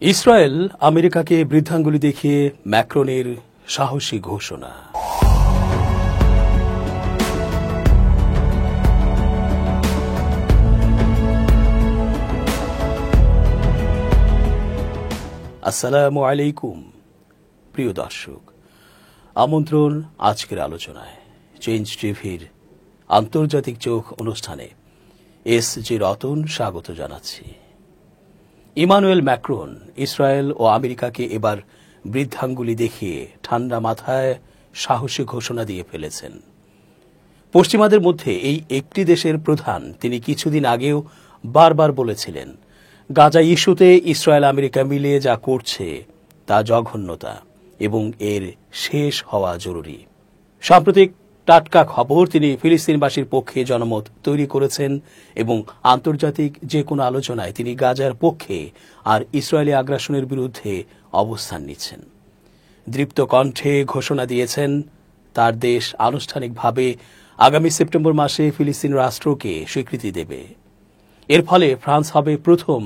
Israel আমেরিকাকে বৃদ্ধাঙ্গুলি দেখিয়ে ম্যাক্রনের সাহসী ঘোষণা। আসসালামু আলাইকুম প্রিয় দর্শক, আমন্ত্রণ আজকের আলোচনায়। চেঞ্জ টিভির আন্তর্জাতিক চোখ অনুষ্ঠানে এস.জি. রতন স্বাগত জানাচ্ছি। ইমানুয়েল ম্যাক্রন ইসরায়েল ও আমেরিকাকে এবার বৃদ্ধাঙ্গুলি দেখিয়ে ঠান্ডা মাথায় সাহসী ঘোষণা দিয়ে ফেলেছেন। পশ্চিমাদের মধ্যে এই একটি দেশের প্রধান তিনি কিছুদিন আগেও বারবার বলেছিলেন, গাজা ইস্যুতে ইসরায়েল আমেরিকা মিলে যা করছে তা জঘন্যতা এবং এর শেষ হওয়া জরুরি। সাম্প্রতিক টাটকা খবর, তিনি ফিলিস্তিনবাসীর পক্ষে জনমত তৈরি করেছেন এবং আন্তর্জাতিক যে কোনো আলোচনায় তিনি গাজার পক্ষে আর ইসরায়েলি আগ্রাসনের বিরুদ্ধে অবস্থান নিচ্ছেন। দৃপ্ত কণ্ঠে ঘোষণা দিয়েছেন তার দেশ আনুষ্ঠানিকভাবে আগামী সেপ্টেম্বর মাসে ফিলিস্তিন রাষ্ট্রকে স্বীকৃতি দেবে। এর ফলে ফ্রান্স হবে প্রথম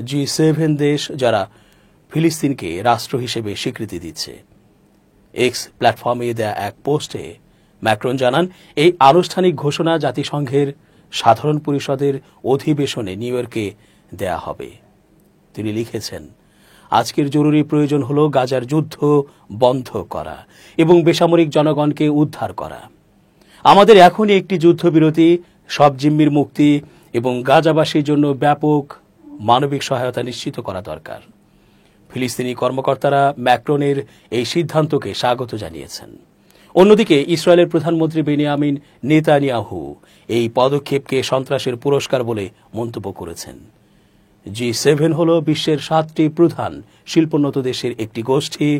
G7 দেশ যারা ফিলিস্তিনকে রাষ্ট্র হিসেবে স্বীকৃতি দিচ্ছে। এক্স প্ল্যাটফর্মে দেয়া এক পোস্টে ম্যাক্রন জানান, এই আনুষ্ঠানিক ঘোষণা জাতিসংঘের সাধারণ পরিষদের অধিবেশনে নিউ ইয়র্কে দেয়া হবে। তিনি লিখেছেন, আজকের জরুরি প্রয়োজন হল গাজার যুদ্ধ বন্ধ করা এবং বেসামরিক জনগণকে উদ্ধার করা। আমাদের এখনই একটি যুদ্ধবিরতি, সব জিম্মির মুক্তি এবং গাজাবাসীর জন্য ব্যাপক মানবিক সহায়তা নিশ্চিত করা দরকার। ফিলিস্তিনি কর্মকর্তারা ম্যাক্রনের এই সিদ্ধান্তকে স্বাগত জানিয়েছেন। অন্যদিকে ইসরায়েলের প্রধানমন্ত্রী বেনিয়ামিন নেতানিয়াহু এই পদক্ষেপকে সন্ত্রাসের পুরস্কার বলে মন্তব্য করেছেন। G7 হল বিশ্বের 7টি প্রধান শিল্পোন্নত দেশের একটি গোষ্ঠী,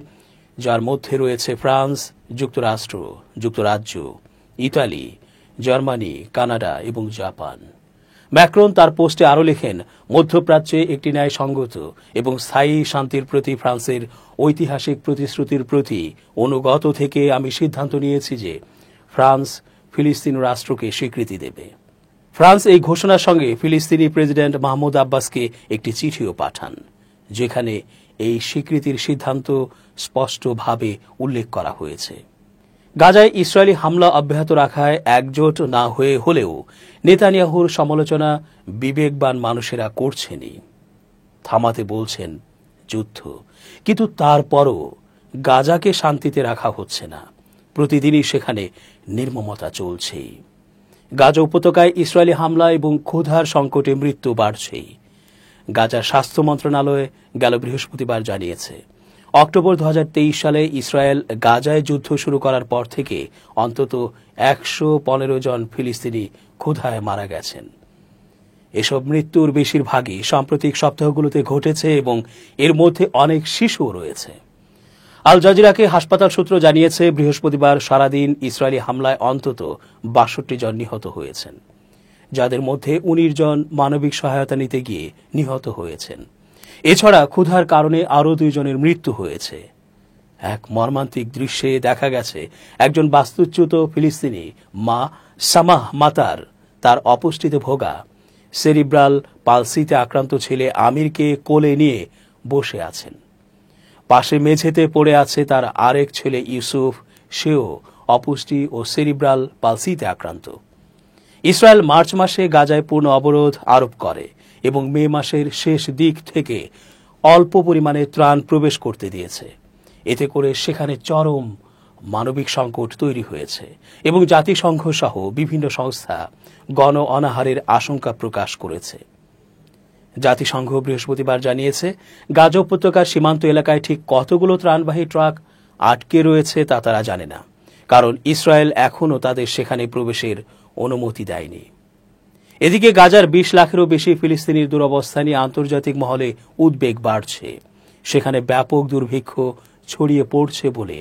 যার মধ্যে রয়েছে ফ্রান্স, যুক্তরাষ্ট্র, যুক্তরাজ্য, ইতালি, জার্মানি, কানাডা এবং জাপান। ম্যাক্রন তার পোস্টে আরও লেখেন, মধ্যপ্রাচ্যে একটি ন্যায়সঙ্গত এবং স্থায়ী শান্তির প্রতি ফ্রান্সের ঐতিহাসিক প্রতিশ্রুতির প্রতি অনুগত থেকে আমি সিদ্ধান্ত নিয়েছি যে ফ্রান্স ফিলিস্তিন রাষ্ট্রকে স্বীকৃতি দেবে। ফ্রান্স এই ঘোষণার সঙ্গে ফিলিস্তিনি প্রেসিডেন্ট মাহমুদ আব্বাসকে একটি চিঠিও পাঠান, যেখানে এই স্বীকৃতির সিদ্ধান্ত স্পষ্টভাবে উল্লেখ করা হয়েছে। গাজায় ইসরায়েলি হামলা অব্যাহত রাখায় একজোট না হলেও নেতানিয়াহুর সমালোচনা বিবেকবান মানুষেরা করছেনই। থামাতে বলছেন যুদ্ধ, কিন্তু তারপরও গাজাকে শান্তিতে রাখা হচ্ছে না। প্রতিদিনই সেখানে নির্মমতা চলছেই। গাজা উপত্যকায় ইসরায়েলি হামলা এবং ক্ষুধার সংকটে মৃত্যু বাড়ছেই। গাজার স্বাস্থ্য মন্ত্রণালয় গেল বৃহস্পতিবার জানিয়েছে, অক্টোবর 2023 সালে ইসরায়েল গাজায় যুদ্ধ শুরু করার পর থেকে অন্তত 115 জন ফিলিস্তিনি ক্ষুধায় মারা গেছেন। এসব মৃত্যুর বেশিরভাগই সাম্প্রতিক সপ্তাহগুলোতে ঘটেছে এবং এর মধ্যে অনেক শিশুও রয়েছে। আল জাজিরাকে হাসপাতাল সূত্র জানিয়েছে, বৃহস্পতিবার সারাদিন ইসরায়েলি হামলায় অন্তত 62 জন নিহত হয়েছেন, যাদের মধ্যে 19 জন মানবিক সহায়তা নিতে গিয়ে নিহত হয়েছেন। এছাড়া ক্ষুধার কারণে আরও 2 জনের মৃত্যু হয়েছে। এক মর্মান্তিক দৃশ্যে দেখা গেছে একজন বাস্তুচ্যুত ফিলিস্তিনি মা সামাহ মাতার তার অপুষ্টিতে ভোগা সেরিব্রাল পালসিতে আক্রান্ত ছেলে আমিরকে কোলে নিয়ে বসে আছেন। পাশে মেঝেতে পড়ে আছে তার আরেক ছেলে ইউসুফ, সেও অপুষ্টি ও সেরিব্রাল পালসিতে আক্রান্ত। ইসরায়েল মার্চ মাসে গাজায় পূর্ণ অবরোধ আরোপ করে এবং মে মাসের শেষ দিক থেকে অল্প পরিমাণে ত্রাণ প্রবেশ করতে দিয়েছে। এতে করে সেখানে চরম মানবিক সংকট তৈরি হয়েছে এবং জাতিসংঘ সহ বিভিন্ন সংস্থা গণ অনাহারের আশঙ্কা প্রকাশ করেছে। জাতিসংঘ বৃহস্পতিবার জানিয়েছে, গাজা উপত্যকার সীমান্ত এলাকায় ঠিক কতগুলো ত্রাণবাহী ট্রাক আটকে রয়েছে তা তারা জানে না, কারণ ইসরায়েল এখনও তাদের সেখানে প্রবেশের অনুমতি দেয়নি। এদিকে গাজার 20 লাখেরও বেশি ফিলিস্তিনির দুরবস্থা নিয়ে আন্তর্জাতিক মহলে উদ্বেগ বাড়ছে। সেখানে ব্যাপক দুর্ভিক্ষ ছড়িয়ে পড়ছে বলে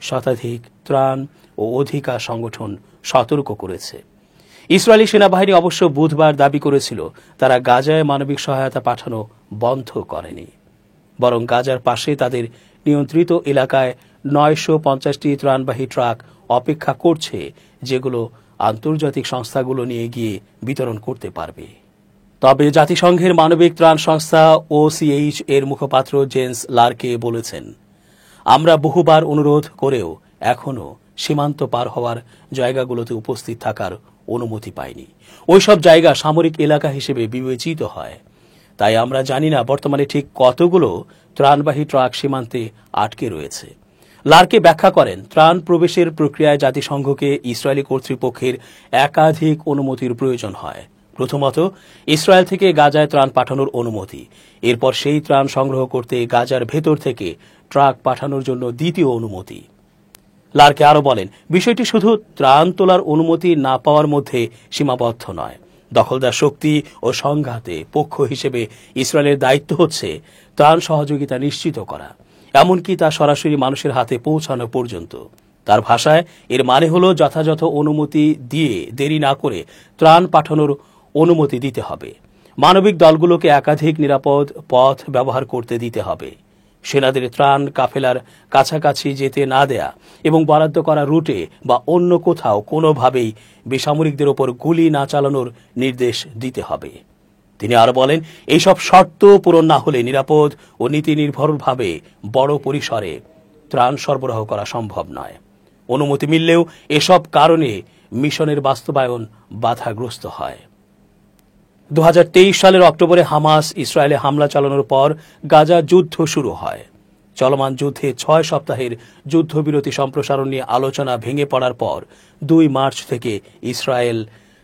শতাধিক ত্রাণ ও অধিকার সংগঠন সতর্ক করেছে। ইসরায়েলি সেনাবাহিনী অবশ্য বুধবার দাবি করেছিল তারা গাজায় মানবিক সহায়তা পাঠানো বন্ধ করেনি, বরং গাজার পাশে তাদের নিয়ন্ত্রিত এলাকায় 950টি ত্রাণবাহী ট্রাক অপেক্ষা করছে, যেগুলো আন্তর্জাতিক সংস্থাগুলো নিয়ে গিয়ে বিতরণ করতে পারবে। তবে জাতিসংঘের মানবিক ত্রাণ সংস্থা OCH এর মুখপাত্র জেন্স লারকে বলেছেন, আমরা বহুবার অনুরোধ করেও এখনও সীমান্ত পার হওয়ার জায়গাগুলোতে উপস্থিত থাকার অনুমতি পাইনি। ওইসব জায়গা সামরিক এলাকা হিসেবে বিবেচিত হয়। তাই আমরা জানি না বর্তমানে ঠিক কতগুলো ত্রাণবাহী ট্রাক সীমান্তে আটকে রয়েছে। লারকে ব্যাখ্যা করেন, ত্রাণ প্রবেশের প্রক্রিয়ায় জাতিসংঘকে ইসরায়েলি কর্তৃপক্ষের একাধিক অনুমতির প্রয়োজন হয়। প্রথমত, ইসরায়েল থেকে গাজায় ত্রাণ পাঠানোর অনুমতি, এরপর সেই ত্রাণ সংগ্রহ করতে গাজার ভেতর থেকে ট্রাক পাঠানোর জন্য দ্বিতীয় অনুমতি। লারকে আরও বলেন, বিষয়টি শুধু ত্রাণ তোলার অনুমতি না পাওয়ার মধ্যে সীমাবদ্ধ নয়। দখলদার শক্তি ও সংঘাতে পক্ষ হিসেবে ইসরায়েলের দায়িত্ব হচ্ছে ত্রাণ সহযোগিতা নিশ্চিত করা, এমনকি তা সরাসরি মানুষের হাতে পৌঁছানো পর্যন্ত। তার ভাষায় এর মানে হল যথাযথ অনুমতি দিয়ে দেরি না করে ত্রাণ পাঠানোর অনুমতি দিতে হবে। মানবিক দলগুলোকে একাধিক নিরাপদ পথ ব্যবহার করতে দিতে হবে। সেনাদের ত্রাণ কাফেলার কাছাকাছি যেতে না দেয়া এবং বরাদ্দ করা রুটে বা অন্য কোথাও কোনোভাবেই বেসামরিকদের ওপর গুলি না চালানোর নির্দেশ দিতে হবে। তিনি আরো বলেন, এইসব শর্ত পূরণ না হলে নিরাপদ ও নীতি নির্ভরভাবে বড় পরিসরে ত্রাণ সরবরাহ করা সম্ভব নয়। অনুমতি মিললেও এসব কারণে মিশনের বাস্তবায়ন বাধাগ্রস্ত হয়। 2023 সালের অক্টোবরে হামাস ইসরায়েলে হামলা চালানোর পর গাজা যুদ্ধ শুরু হয়। চলমান যুদ্ধে 6 সপ্তাহের যুদ্ধবিরতি সম্প্রসারণ নিয়ে আলোচনা ভেঙে পড়ার পর 2 মার্চ থেকে ইসরায়েল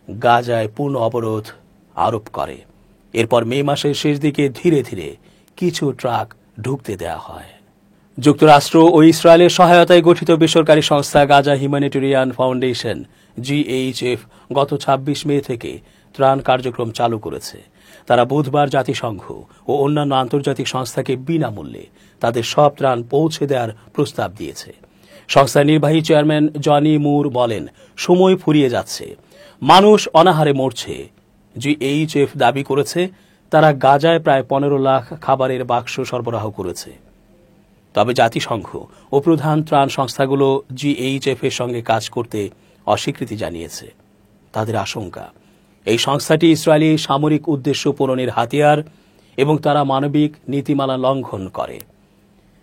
গাজায় পূর্ণ অবরোধ আরোপ করে। এরপর মে মাসের শেষ দিকে ধীরে ধীরে কিছু ট্রাক ঢুকতে দেয়া হয়। যুক্তরাষ্ট্র ও ইসরায়েলের সহায়তায় গঠিত বেসরকারি সংস্থা গাজা হিউম্যানিটেরিয়ান ফাউন্ডেশন GHF গত 26 মে থেকে ত্রাণ কার্যক্রম চালু করেছে। তারা বুধবার জাতিসংঘ ও অন্যান্য আন্তর্জাতিক সংস্থাকে বিনামূল্যে তাদের সব ত্রাণ পৌঁছে দেওয়ার প্রস্তাব দিয়েছে। সংস্থার নির্বাহী চেয়ারম্যান জনি মুর বলেন, সময় ফুরিয়ে যাচ্ছে, মানুষ অনাহারে মরছে। GHF দাবি করেছে তারা গাজায় প্রায় 15 লাখ খাবারের বাক্স সরবরাহ করেছে। তবে জাতিসংঘ ও প্রধান ত্রাণ সংস্থাগুলো GHF এর সঙ্গে কাজ করতে অস্বীকৃতি জানিয়েছে। তাদের আশঙ্কা, এই সংস্থাটি ইসরায়েলি সামরিক উদ্দেশ্য পূরণের হাতিয়ার এবং তারা মানবিক নীতিমালা লঙ্ঘন করে।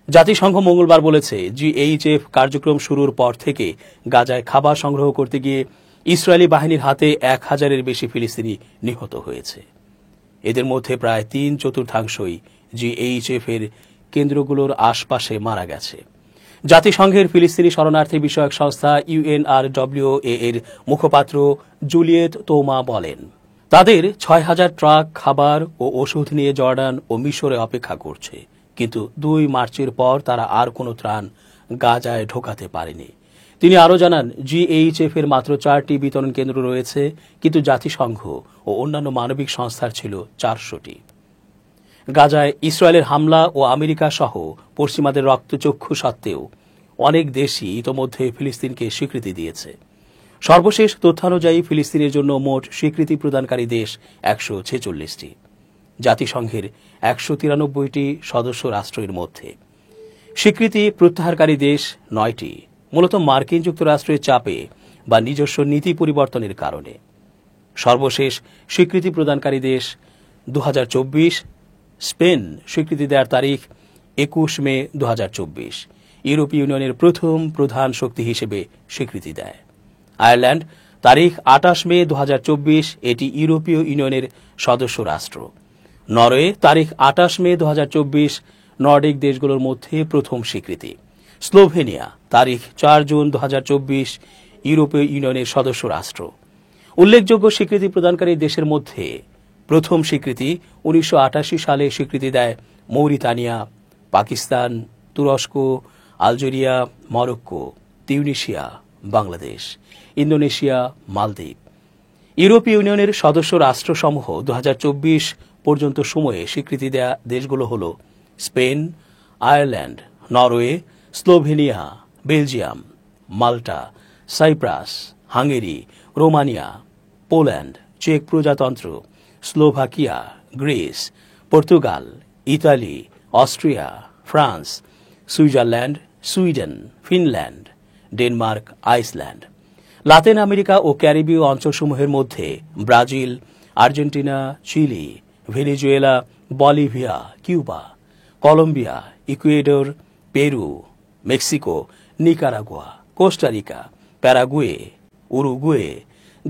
জাতিসংঘ মঙ্গলবার বলেছে, GHF কার্যক্রম শুরুর পর থেকে গাজায় খাবার সংগ্রহ করতে গিয়ে ইসরায়েলি বাহিনীর হাতে 1000-এর বেশি ফিলিস্তিনি নিহত হয়েছে। এদের মধ্যে প্রায় 3/4 GHF এর কেন্দ্রগুলোর আশপাশে মারা গেছে। জাতিসংঘের ফিলিস্তিনি শরণার্থী বিষয়ক সংস্থা UNRWA এর মুখপাত্র জুলিয়েত তোমা বলেন, তাদের 6000 ট্রাক খাবার ও ওষুধ নিয়ে জর্ডান ও মিশরে অপেক্ষা করছে, কিন্তু 2 মার্চের পর তারা আর কোনো ত্রাণ গাজায় ঢোকাতে পারেনি। তিনি আরও জানান, GHF এর মাত্র 4টি বিতরণ কেন্দ্র রয়েছে, কিন্তু জাতিসংঘ ও অন্যান্য মানবিক সংস্থার ছিল 400টি। গাজায় ইসরায়েলের হামলা ও আমেরিকা সহ পশ্চিমাদের রক্তচক্ষু সত্ত্বেও অনেক দেশই ইতোমধ্যে ফিলিস্তিনকে স্বীকৃতি দিয়েছে। সর্বশেষ তথ্যানুযায়ী ফিলিস্তিনের জন্য মোট স্বীকৃতি প্রদানকারী দেশ 146টি। জাতিসংঘের 193টি সদস্য রাষ্ট্রের মধ্যে স্বীকৃতি প্রত্যাহারকারী দেশ 9টি, মূলত মার্কিন যুক্তরাষ্ট্রের চাপে বা নিজস্ব নীতি পরিবর্তনের কারণে। সর্বশেষ স্বীকৃতি প্রদানকারী দেশ 2024। স্পেন স্বীকৃতি দেওয়ার তারিখ 21 মে 2024। ইউরোপীয় ইউনিয়নের প্রথম প্রধান শক্তি হিসেবে স্বীকৃতি দেয়। আয়ারল্যান্ড তারিখ 28 মে 2024, এটি ইউরোপীয় ইউনিয়নের সদস্য রাষ্ট্র। নরওয়ে তারিখ 28 মে 2024, নর্ডিক দেশগুলোর মধ্যে প্রথম স্বীকৃতি। স্লোভেনিয়া তারিখ 4 জুন 2024, ইউরোপীয় ইউনিয়নের সদস্য রাষ্ট্র। উল্লেখযোগ্য স্বীকৃতি প্রদানকারী দেশের মধ্যে প্রথম স্বীকৃতি 1988 সালে স্বীকৃতি দেয় মৌরিতানিয়া, পাকিস্তান, তুরস্ক, Algeria, Morocco, Tunisia, Bangladesh, Indonesia, মালদ্বীপ। ইউরোপীয় ইউনিয়নের সদস্য রাষ্ট্রসমূহ 2024 পর্যন্ত সময়ে স্বীকৃতি দেয়া দেশগুলো হল Spain, Ireland, Norway, Slovenia, Belgium, Malta, Cyprus, Hungary, Romania, Poland, চেক প্রজাতন্ত্র, Slovakia, Greece, Portugal, Italy, Austria, France, Switzerland, Sweden, Finland, Denmark, Iceland. Latin America ও ক্যারিবীয় অঞ্চলসমূহের মধ্যে Brazil, Argentina, Chile, Venezuela, Bolivia, Cuba, Colombia, Ecuador, Peru, Mexico, Nicaragua, Costa Rica, Paraguay, Uruguay,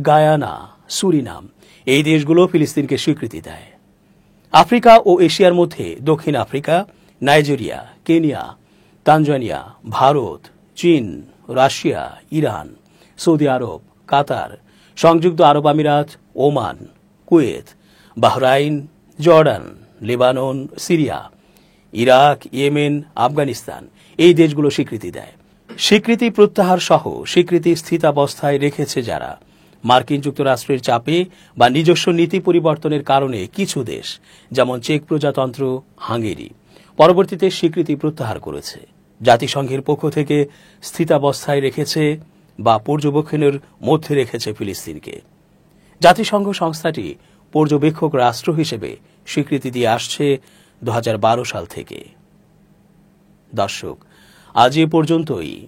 Guyana, Suriname এই দেশগুলো ফিলিস্তিনকে স্বীকৃতি দেয়। আফ্রিকা ও এশিয়ার মধ্যে দক্ষিণ Africa, Nigeria, Kenya, Tanzania, Bharat, চীন, রাশিয়া, ইরান, সৌদি আরব, কাতার, সংযুক্ত আরব আমিরাত, Oman, Kuwait, Bahrain, Jordan, Lebanon, Syria, Iraq, Yemen, Afghanistan এই দেশগুলো স্বীকৃতি দেয়। স্বীকৃতি প্রত্যাহার সহ স্বীকৃতি স্থিতাবস্থায় রেখেছে যারা, মার্কিন যুক্তরাষ্ট্রের চাপে বা নিজস্ব নীতি পরিবর্তনের কারণে কিছু দেশ যেমন চেক প্রজাতন্ত্র, হাঙ্গেরি পরবর্তীতে স্বীকৃতি প্রত্যাহার করেছে। জাতিসংঘের পক্ষ থেকে স্থিতাবস্থায় রেখেছে বা পর্যবেক্ষণের মধ্যে রেখেছে ফিলিস্তিনকে। জাতিসংঘ সংস্থাটি পর্যবেক্ষক রাষ্ট্র হিসেবে স্বীকৃতি দিয়ে আসছে 2012 সাল থেকে। দর্শক, আজ এ পর্যন্তই।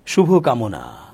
শুভকামনা।